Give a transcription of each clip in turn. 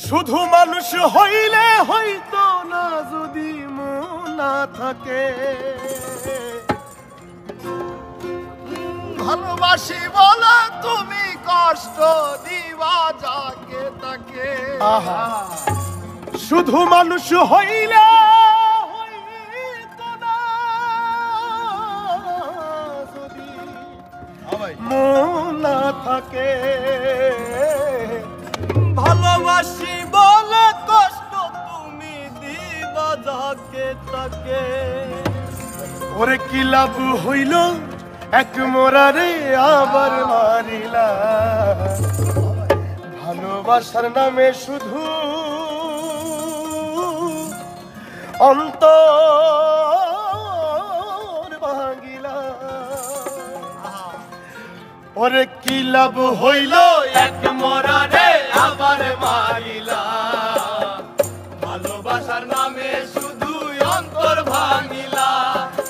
শুধু মানুষ হইলে হইতো না যদি মন না থাকে। ভালোবাসি বলে তুমি কষ্ট দিবা যাকে তাকে। আহা, শুধু মানুষ হইলে হইতো না যদি মন না থাকে। ভালোবাসি বলে কষ্ট তুমি দিবা যাকে তাকে। ওরে কি লাভ হইল এক মোরারে আবার মারিলা। ভালোবাসার নামে শুধু অন্তর ভাঙিলা। ওরে কি লাভ হইল এক মোরারে আবার মারিলা। ভালোবাসার নামে শুধু অন্তর ভাঙিলা।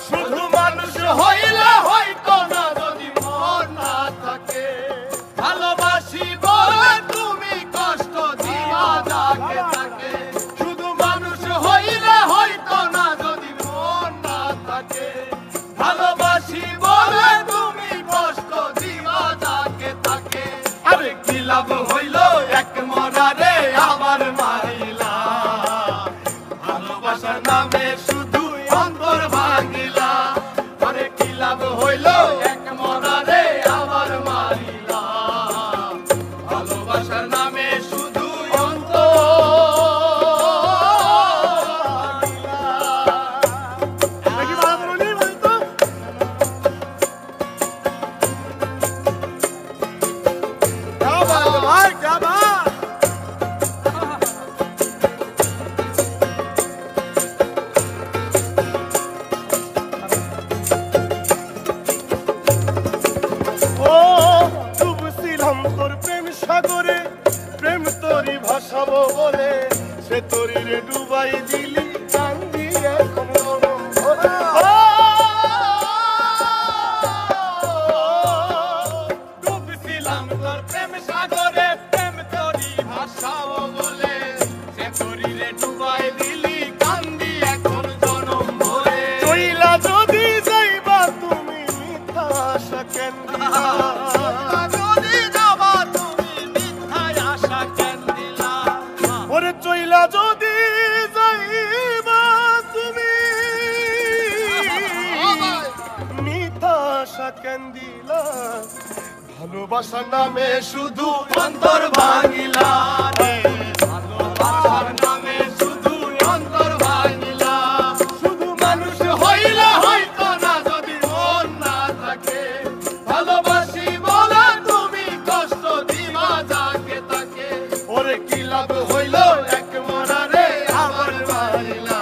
শুধু মানুষ হইলে হয়তো না যদি মন না থাকে। ভালোবাসি বলে তুমি কষ্ট দিবা যাকে তাকে। শুধু মানুষ হইলে হয়তো না যদি মন না থাকে। ভালোবাসি বলে তুমি কষ্ট দিবা যাকে তাকে। আরে কি লাভ হইল এক মরারে আবার মারিলা। ভালোবাসার নামে শুধু অন্তর ভাঙিলা। আরে কি লাভ হইল এক মরারে আবার মারিলা। ভালোবাসার নামে শুধু অন্তর সাগরে প্রেম তোরি ভাসাবো বলে সে তোরি রে ডুবাই দিলি কান্দি এখন ডুবছিলাম তোর প্রেম সাগরে। প্রেম তোরি ভাসাবো বলে সে তোরি রে ডুবাই দিলি কান্দি এখন জনম ভরে। চইলা যদি যাইবা তুমি মিথ্যা আশা কেন দিলা। ওরে চইলা যদি যাইবা তুমি মিথ্যা আশা কেন দিলা। ভালোবাসার নামে শুধু অন্তর ভাঙিলা। ভালোবাসার নামে শুধু অন্তর ভাঙিলা। শুধু মানুষ হইলে হয়তো না যদি মন না থাকে। ভালোবাসি বলে তুমি কষ্ট দিবা যাকে তাকে। ওরে কি লাভ হইল এক মরারে আবার মারিলা।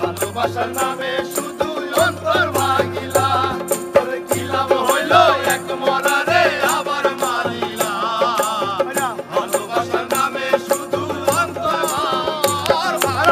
ভালোবাসার নামে শুধু অন্তর ভাঙিলা। ওরে কি লাভ হইল এক মরারে আবার মারিলা। ভালোবাসার নামে শুধু অন্তর ভাঙিলা।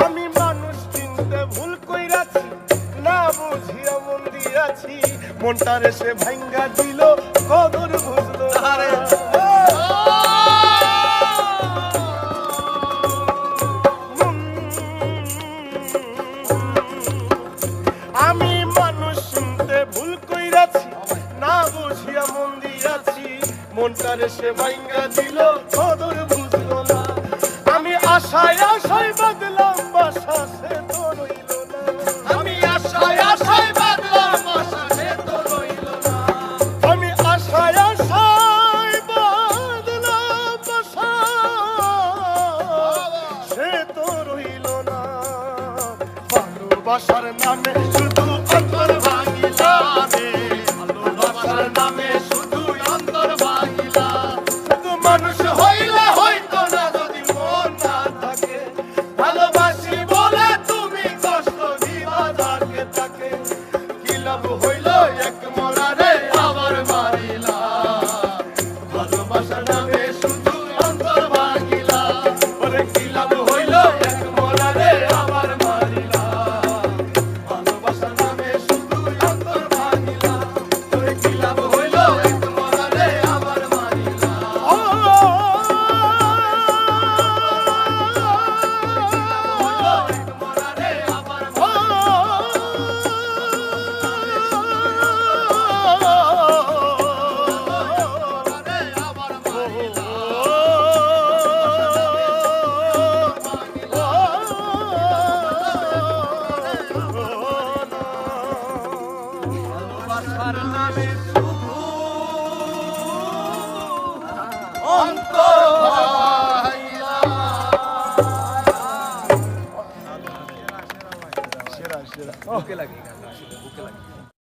আমি মানুষ চিনতে ভুল কইরাছি না বুঝিয়া মন দিয়াছি। মনটারে সে ভাঙ্গা দিল কদর বুঝলো না। আমি মানুষ চিনতে ভুল কইরাছি না বুঝিয়া মন দিয়াছি। মনটারে সে ভাঙ্গা দিল কদর বুঝলো না। আমি আশায় আশায় বাদলাম বাসা সে তো রইল না। আমি আশায় আশায় বাঁধলাম আশা সে তো রইল না। আমি আশায় আশায় বাদলাম বাসা সে তো রইল না। ভালোবাসার নামে শুধু অন্তর ভাঙিলা রে। সেরা সেরা বুকে লাগে এই গানটা আসলে বুকে লাগে